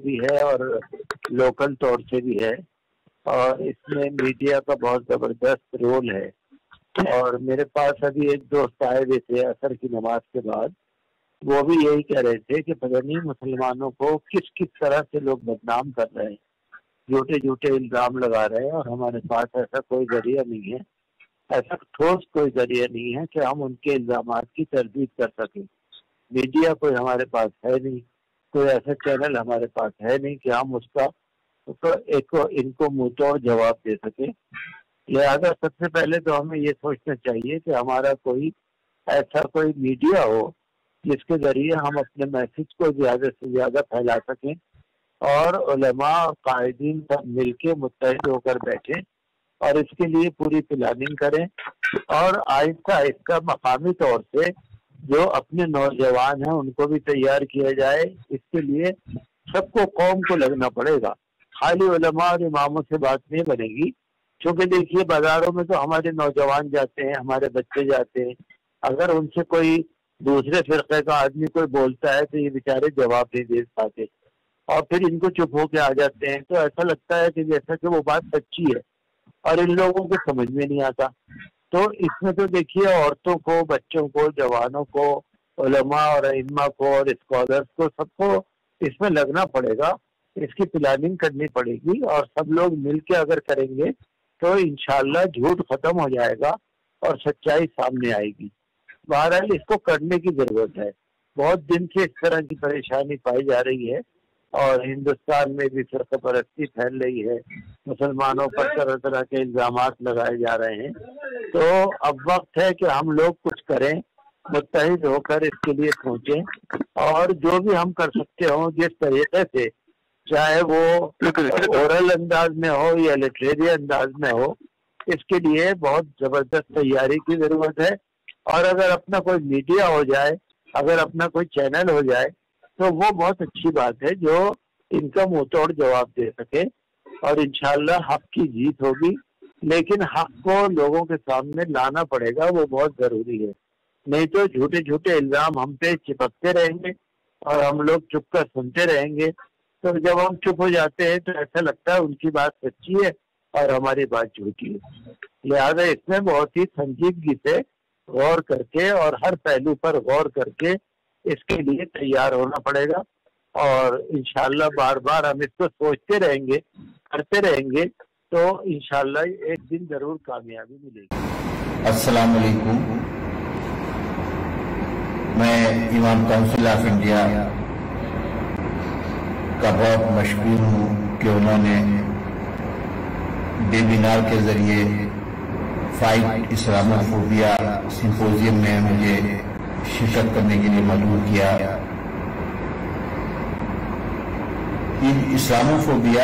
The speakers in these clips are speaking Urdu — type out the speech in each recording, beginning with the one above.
بھی ہے اور لوکل طور سے بھی ہے، اور اس میں میڈیا کا بہت زبردست رول ہے۔ اور میرے پاس ابھی ایک دوست آئے ہوئے تھے عصر کی نماز کے بعد، وہ بھی یہی کہہ رہے تھے کہ پتہ نہیں مسلمانوں کو کس کس طرح سے لوگ بدنام کر رہے ہیں، جھوٹے جھوٹے الزام لگا رہے ہیں، اور ہمارے پاس ایسا کوئی ذریعہ نہیں ہے، ایسا ٹھوس کوئی ذریعہ نہیں ہے کہ ہم ان کے الزامات کی تردید کر سکیں۔ میڈیا کوئی ہمارے پاس ہے نہیں، کوئی ایسا چینل ہمارے پاس ہے نہیں کہ ہم اس کا ان کو منہ توڑ جواب دے سکیں۔ لہذا سب سے پہلے تو ہمیں یہ سوچنا چاہیے کہ ہمارا کوئی ایسا کوئی میڈیا ہو جس کے ذریعے ہم اپنے میسج کو زیادہ سے زیادہ پھیلا سکیں، اور علماء اور قائدین سب مل کے متحد ہو کر بیٹھیں اور اس کے لیے پوری پلاننگ کریں، اور آہستہ آہستہ مقامی طور سے جو اپنے نوجوان ہیں ان کو بھی تیار کیا جائے۔ اس کے لیے سب کو قوم کو لگنا پڑے گا، خالی علماء اور اماموں سے بات نہیں بنے گی، کیونکہ دیکھیے بازاروں میں تو ہمارے نوجوان جاتے ہیں، ہمارے بچے جاتے ہیں، اگر ان سے کوئی دوسرے فرقے کا آدمی کوئی بولتا ہے تو یہ بیچارے جواب نہیں دے پاتے، اور پھر ان کو چپ ہو کے آ جاتے ہیں، تو ایسا لگتا ہے کہ جیسا کہ وہ بات سچی ہے اور ان لوگوں کو سمجھ میں نہیں آتا۔ تو اس میں تو دیکھیے عورتوں کو، بچوں کو، جوانوں کو، علماء اور ائمہ کو اور اسکالرز کو، سب کو اس میں لگنا پڑے گا، اس کی پلاننگ کرنی پڑے گی، اور سب لوگ مل کے اگر کریں گے تو انشاءاللہ جھوٹ ختم ہو جائے گا اور سچائی سامنے آئے گی۔ بہرحال اس کو کرنے کی ضرورت ہے، بہت دن سے اس طرح کی پریشانی پائی جا رہی ہے، اور ہندوستان میں بھی فرقہ پرستی پھیل رہی ہے، مسلمانوں پر طرح طرح کے الزامات لگائے جا رہے ہیں۔ تو اب وقت ہے کہ ہم لوگ کچھ کریں، متحد ہو کر اس کے لیے سوچیں، اور جو بھی ہم کر سکتے ہوں جس طریقے سے، چاہے وہ اورل انداز میں ہو یا لٹریری انداز میں ہو، اس کے لیے بہت زبردست تیاری کی ضرورت ہے۔ اور اگر اپنا کوئی میڈیا ہو جائے، اگر اپنا کوئی چینل ہو جائے تو وہ بہت اچھی بات ہے جو ان کا منہ توڑ جواب دے سکے، اور انشاءاللہ حق کی جیت ہوگی۔ لیکن حق کو لوگوں کے سامنے لانا پڑے گا، وہ بہت ضروری ہے، نہیں تو جھوٹے جھوٹے الزام ہم پہ چپکتے رہیں گے اور ہم لوگ چپ کر سنتے رہیں گے، تو جب ہم چپ ہو جاتے ہیں تو ایسا لگتا ہے ان کی بات سچی ہے اور ہماری بات جھوٹی ہے۔ لہذا اس میں بہت ہی سنجیدگی سے غور کر کے اور ہر پہلو پر غور کر کے اس کے لیے تیار ہونا پڑے گا، اور انشاءاللہ بار بار ہم اس کو سوچتے رہیں گے، کرتے رہیں گے، تو انشاءاللہ ایک دن ضرور کامیابی ملے گی۔ السلام علیکم، میں امام کونسل آف انڈیا کا بہت مشکور ہوں کہ انہوں نے ویبینار کے ذریعے فائٹ اسلاموفوبیا سمپوزیم میں مجھے شرکت کرنے کے لیے مدعو کیا۔ اسلاموفوبیا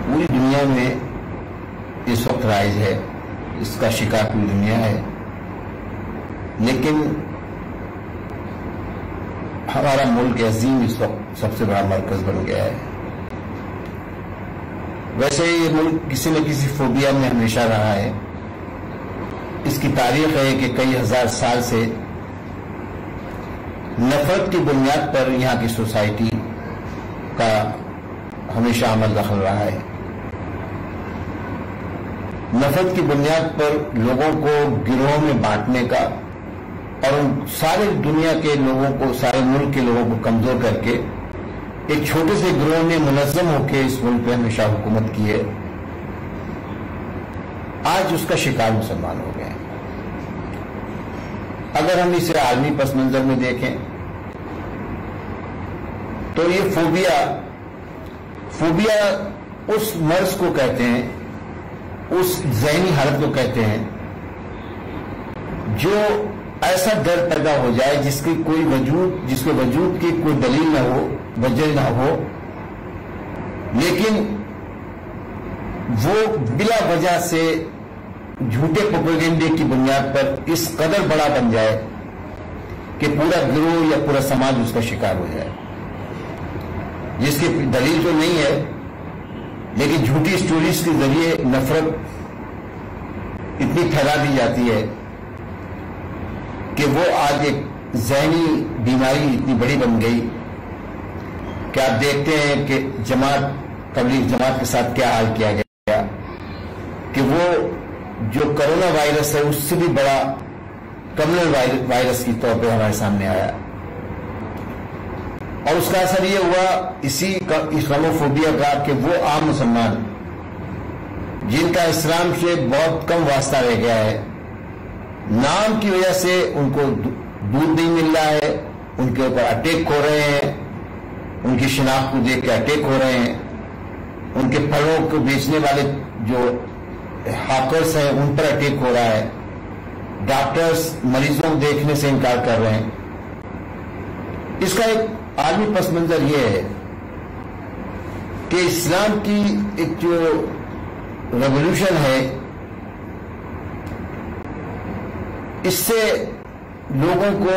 پوری دنیا میں اس وقت رائج ہے، اس کا شکار پوری دنیا ہے، لیکن ہمارا ملک عظیم اس وقت سب سے بڑا مرکز بن گیا ہے۔ ویسے یہ ملک کسی نہ کسی فوبیا میں ہمیشہ رہا ہے، اس کی تاریخ ہے کہ کئی ہزار سال سے نفرت کی بنیاد پر یہاں کی سوسائٹی کا ہمیشہ عمل دخل رہا ہے۔ نفرت کی بنیاد پر لوگوں کو گروہوں میں بانٹنے کا اور ان سارے دنیا کے لوگوں کو، سارے ملک کے لوگوں کو کمزور کر کے ایک چھوٹے سے گروہ نے منظم ہو کے اس ملک پہ ہمیشہ حکومت کی ہے۔ آج اس کا شکار مسلمان ہو گئے ہیں۔ اگر ہم اسے عالمی پس منظر میں دیکھیں تو یہ فوبیا اس مرض کو کہتے ہیں، اس ذہنی حالت کو کہتے ہیں جو ایسا ڈر پیدا ہو جائے جس کے وجود کی کوئی دلیل نہ ہو، وجہ نہ ہو، لیکن وہ بلا وجہ سے جھوٹے پروپیگنڈے کی بنیاد پر اس قدر بڑا بن جائے کہ پورا گروہ یا پورا سماج اس کا شکار ہو جائے، جس کی دلیل تو نہیں ہے، لیکن جھوٹی سٹوریز کے ذریعے نفرت اتنی پھیلا دی جاتی ہے کہ وہ آج ایک ذہنی بیماری اتنی بڑی بن گئی کہ آپ دیکھتے ہیں کہ تبلیغ جماعت کے ساتھ کیا حال کیا گیا کہ وہ جو کرونا وائرس ہے اس سے بھی بڑا کمنل وائرس کی طور پہ ہمارے سامنے آیا، اور اس کا اثر یہ ہوا اسی اسلاموفوبیا کا کہ وہ عام مسلمان جن کا اسلام سے بہت کم واسطہ رہ گیا ہے، نام کی وجہ سے ان کو دودھ نہیں مل رہا ہے، ان کے اوپر اٹیک ہو رہے ہیں، ان کی شناخت کو دیکھ کے اٹیک ہو رہے ہیں، ان کے پھلوں کو بیچنے والے جو ہاکرز ہیں ان پر اٹیک ہو رہا ہے، ڈاکٹرز مریضوں کو دیکھنے سے انکار کر رہے ہیں۔ اس کا ایک عالمی پس منظر یہ ہے کہ اسلام کی ایک جو ریولوشن ہے اس سے لوگوں کو،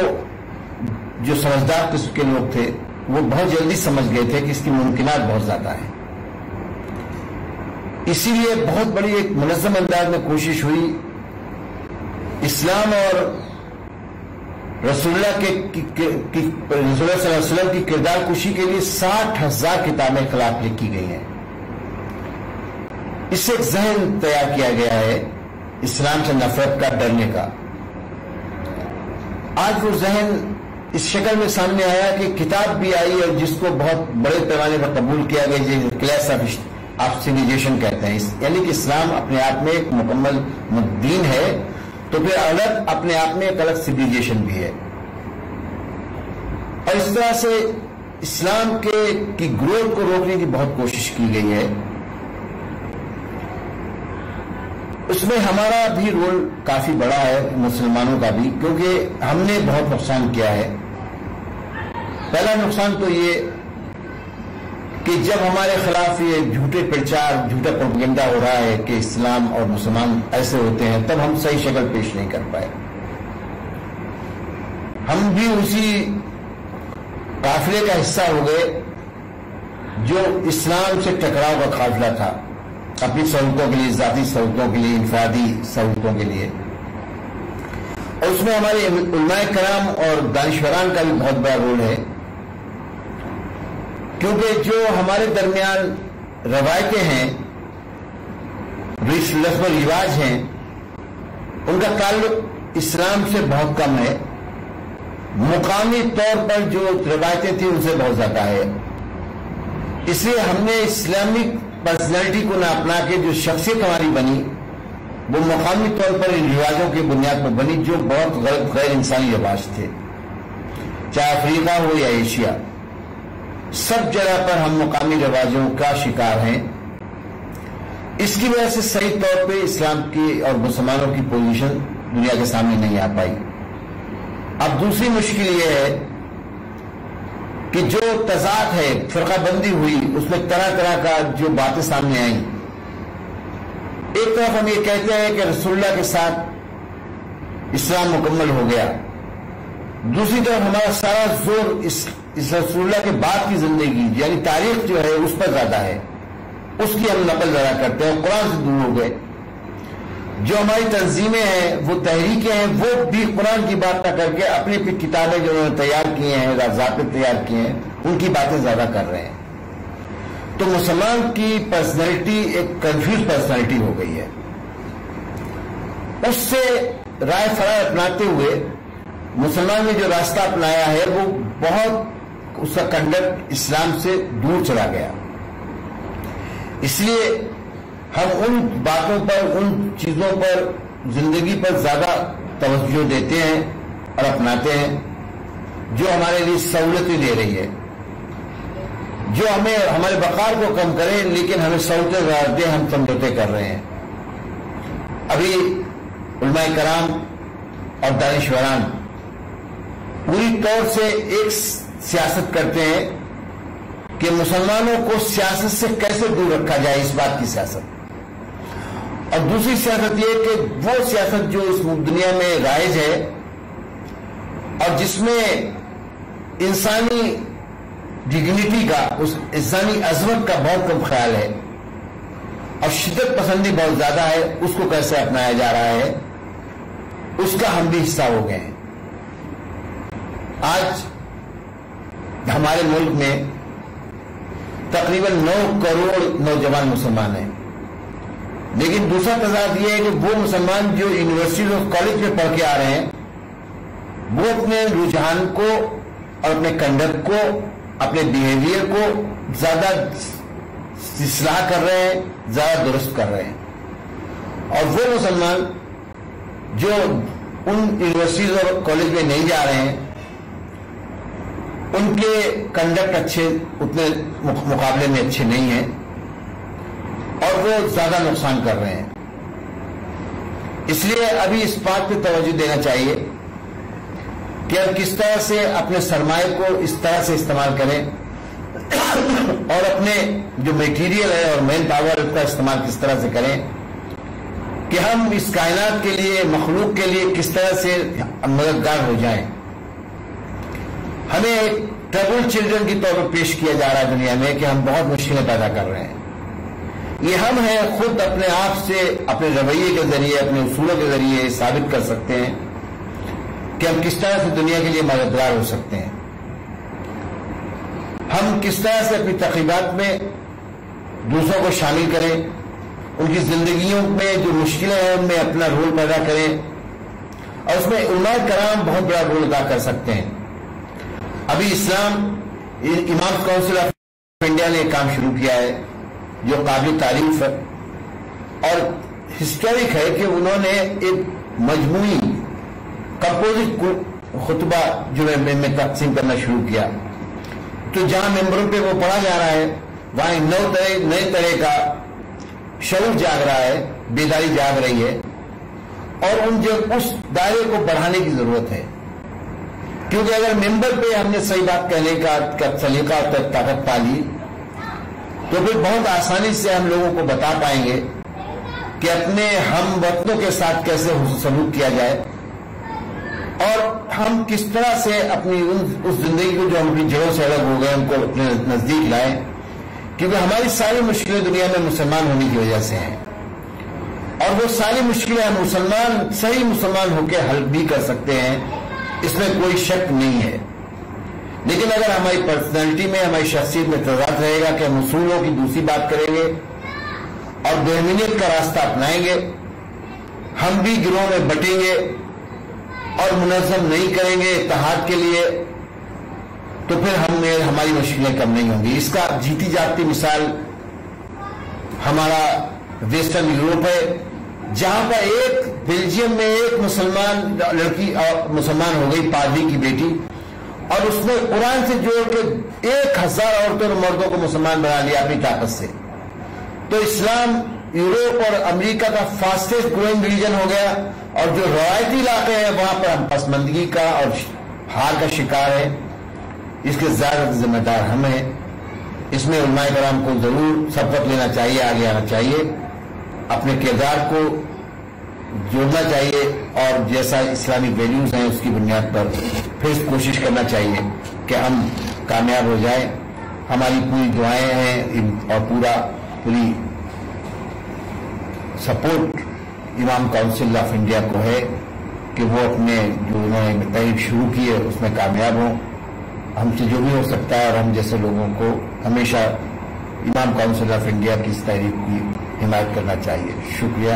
جو سمجھدار قسم کے لوگ تھے وہ بہت جلدی سمجھ گئے تھے کہ اس کی ممکنات بہت زیادہ ہیں، اسی لیے بہت بڑی ایک منظم انداز میں کوشش ہوئی اسلام اور رسول اللہ صلی اللہ علیہ وسلم کی کردار کشی کے لیے 60,000 کتابیں خلاف لکھی گئی ہیں۔ اس سے ایک ذہن تیار کیا گیا ہے اسلام سے نفرت کا، ڈرنے کا۔ آج وہ ذہن اس شکل میں سامنے آیا کہ کتاب بھی آئی اور جس کو بہت بڑے پیمانے پر قبول کیا گیا، جسے کلاس آف سیویلائزیشن کہتے ہیں، یعنی کہ اسلام اپنے آپ میں ایک مکمل دین ہے تو پھر الگ اپنے آپ میں ایک الگ سیویلائزیشن بھی ہے، اور اس طرح سے اسلام کی گروتھ کو روکنے کی بہت کوشش کی گئی ہے۔ اس میں ہمارا بھی رول کافی بڑا ہے، مسلمانوں کا بھی، کیونکہ ہم نے بہت نقصان کیا ہے۔ پہلا نقصان تو یہ کہ جب ہمارے خلاف یہ جھوٹے پرچار، جھوٹا پروپیگنڈا ہو رہا ہے کہ اسلام اور مسلمان ایسے ہوتے ہیں، تب ہم صحیح شکل پیش نہیں کر پائے۔ ہم بھی اسی قافلے کا حصہ ہو گئے جو اسلام سے ٹکراؤ کا قافلہ تھا، اپنی سہولتوں کے لیے، ذاتی سہولتوں کے لیے، انفرادی سہولتوں کے لیے، اور اس میں ہمارے علماء کرام اور دانشوران کا بھی بہت بڑا رول ہے، کیونکہ جو ہمارے درمیان روایتیں ہیں، رسم و رواج ہیں، ان کا تعلق اسلام سے بہت کم ہے، مقامی طور پر جو روایتیں تھیں ان سے بہت زیادہ ہے۔ اس لیے ہم نے اسلامک پرسنالٹی کو نہ اپنا کے جو شخصیت ہماری بنی وہ مقامی طور پر ان رواجوں کی بنیاد پر بنی جو بہت غیر انسانی رواج تھے، چاہے افریقہ ہو یا ایشیا، سب جگہ پر ہم مقامی رواجوں کا شکار ہیں۔ اس کی وجہ سے صحیح طور پہ اسلام کی اور مسلمانوں کی پوزیشن دنیا کے سامنے نہیں آ پائی۔ اب دوسری مشکل یہ ہے کہ جو تضاد ہے، فرقہ بندی ہوئی، اس میں طرح طرح کا جو باتیں سامنے آئیں۔ ایک طرف ہم یہ کہتے ہیں کہ رسول اللہ کے ساتھ اسلام مکمل ہو گیا، دوسری طرف ہمارا سارا زور اس رسول اللہ کے بعد کی زندگی یعنی تاریخ جو ہے اس پر زیادہ ہے، اس کی ہم نقل زیادہ کرتے ہیں، قرآن سے دور ہو گئے۔ جو ہماری تنظیمیں ہیں، وہ تحریکیں ہیں، وہ بھی قرآن کی بات نہ کر کے اپنی کتابیں جو انہوں نے تیار کی ہیں، ضابطے تیار کیے ہیں، ان کی باتیں زیادہ کر رہے ہیں۔ تو مسلمان کی پرسنالٹی ایک کنفیوز پرسنالٹی ہو گئی ہے۔ اس سے رائے فرائے اپناتے ہوئے مسلمان نے جو راستہ اپنایا ہے وہ بہت، اس کا کنڈکٹ اسلام سے دور چلا گیا۔ اس لیے ہم ان باتوں پر، ان چیزوں پر، زندگی پر زیادہ توجہ دیتے ہیں اور اپناتے ہیں جو ہمارے لیے سہولتیں دے رہی ہے، جو ہمیں ہمارے وقار کو کم کرے لیکن ہمیں سہولتیں زیادہ دے، ہم سمجھوتے کر رہے ہیں۔ ابھی علماء کرام اور دانشوران پوری طور سے ایک سیاست کرتے ہیں کہ مسلمانوں کو سیاست سے کیسے دور رکھا جائے، اس بات کی سیاست، اور دوسری سیاست یہ کہ وہ سیاست جو اس دنیا میں رائج ہے اور جس میں انسانی ڈگنیٹی کا، اس انسانی عظمت کا بہت کم خیال ہے اور شدت پسندی بہت زیادہ ہے، اس کو کیسے اپنایا جا رہا ہے، اس کا ہم بھی حصہ ہو گئے ہیں۔ آج ہمارے ملک میں تقریباً 9 کروڑ نوجوان مسلمان ہیں، لیکن دوسرا تضاد یہ ہے کہ وہ مسلمان جو یونیورسٹی اور کالج میں پڑھ کے آ رہے ہیں وہ اپنے رجحان کو اور اپنے کنڈکٹ کو، اپنے بیہیویئر کو زیادہ اصلاح کر رہے ہیں، زیادہ درست کر رہے ہیں، اور وہ مسلمان جو ان یونیورسٹیز اور کالج میں نہیں جا رہے ہیں ان کے کنڈکٹ اچھے اتنے مقابلے میں اچھے نہیں ہیں اور وہ زیادہ نقصان کر رہے ہیں۔ اس لیے ابھی اس بات پہ توجہ دینا چاہیے کہ اب کس طرح سے اپنے سرمایہ کو اس طرح سے استعمال کریں اور اپنے جو میٹیریل ہے اور مین پاور کا استعمال کس طرح سے کریں کہ ہم اس کائنات کے لیے، مخلوق کے لیے کس طرح سے مددگار ہو جائیں۔ ہمیں ایک ٹربل چلڈرن کی طور پر پیش کیا جا رہا ہے دنیا میں کہ ہم بہت مشکلیں پیدا کر رہے ہیں۔ یہ ہم ہیں خود اپنے آپ سے، اپنے رویے کے ذریعے، اپنے اصولوں کے ذریعے ثابت کر سکتے ہیں کہ ہم کس طرح سے دنیا کے لیے مددگار ہو سکتے ہیں۔ ہم کس طرح سے اپنی تقریبات میں دوسروں کو شامل کریں، ان کی زندگیوں میں جو مشکلیں ہیں ان میں اپنا رول پیدا کریں، اور اس میں علماء کرام بہت بڑا رول ادا کر سکتے ہیں۔ ابھی امام کونسل آف انڈیا نے ایک کام شروع کیا ہے جو قابل تعریف ہے اور ہسٹورک ہے کہ انہوں نے ایک مجموعی کمپوزٹ خطبہ جو میں تقسیم کرنا شروع کیا، تو جہاں ممبروں پہ وہ پڑھا جا رہا ہے وہاں نئے طرح کا شعور جاگ رہا ہے، بیداری جاگ رہی ہے، اور اس دائرے کو بڑھانے کی ضرورت ہے، کیونکہ اگر ممبر پہ ہم نے صحیح بات کہنے کا سلیقہ اور طاقت پا لی تو پھر بہت آسانی سے ہم لوگوں کو بتا پائیں گے کہ اپنے ہم وطنوں کے ساتھ کیسے سلوک کیا جائے اور ہم کس طرح سے اپنی اس زندگی کو جو ہم اپنی جڑوں سے الگ ہو گئے ان کو اپنے نزدیک لائیں، کیونکہ ہماری ساری مشکلیں دنیا میں مسلمان ہونے کی وجہ سے ہیں، اور وہ ساری مشکلیں ہم صحیح مسلمان ہو کے حل بھی کر سکتے ہیں، اس میں کوئی شک نہیں ہے۔ لیکن اگر ہماری پرسنالٹی میں، ہماری شخصیت میں تضاد رہے گا کہ ہم اصولوں کی دوسری بات کریں گے اور بہمنیت کا راستہ اپنائیں گے، ہم بھی گروہوں میں بٹیں گے اور منظم نہیں کریں گے اتحاد کے لیے، تو پھر ہماری مشکلیں کم نہیں ہوں گی۔ اس کا جیتی جاگتی مثال ہمارا ویسٹرن یورپ ہے، جہاں پر ایک بیلجیم میں ایک مسلمان لڑکی مسلمان ہو گئی، پادری کی بیٹی، اور اس نے قرآن سے جوڑ کے 1000 عورتوں اور مردوں کو مسلمان بنا لیا اپنی طاقت سے۔ تو اسلام یورپ اور امریکہ کا فاسٹسٹ گروئنگ ریجن ہو گیا، اور جو روایتی علاقے ہیں وہاں پر ہم پسماندگی کا اور ہار کا شکار ہے۔ اس کے زیادہ ذمہ دار ہم ہیں۔ اس میں علماء کرام کو ضرور سبقت لینا چاہیے، آگے آنا چاہیے، اپنے کردار کو جوڑنا چاہیے، اور جیسا اسلامک ویلیوز ہیں اس کی بنیاد پر پھر کوشش کرنا چاہیے کہ ہم کامیاب ہو جائیں۔ ہماری پوری دعائیں ہیں اور پوری سپورٹ امام کونسل آف انڈیا کو ہے کہ وہ اپنے جو انہوں نے تحریک شروع کی ہے اس میں کامیاب ہوں۔ ہم سے جو بھی ہو سکتا ہے، اور ہم جیسے لوگوں کو ہمیشہ امام کونسل آف انڈیا کی اس تحریک کی حمایت کرنا چاہیے۔ شکریہ۔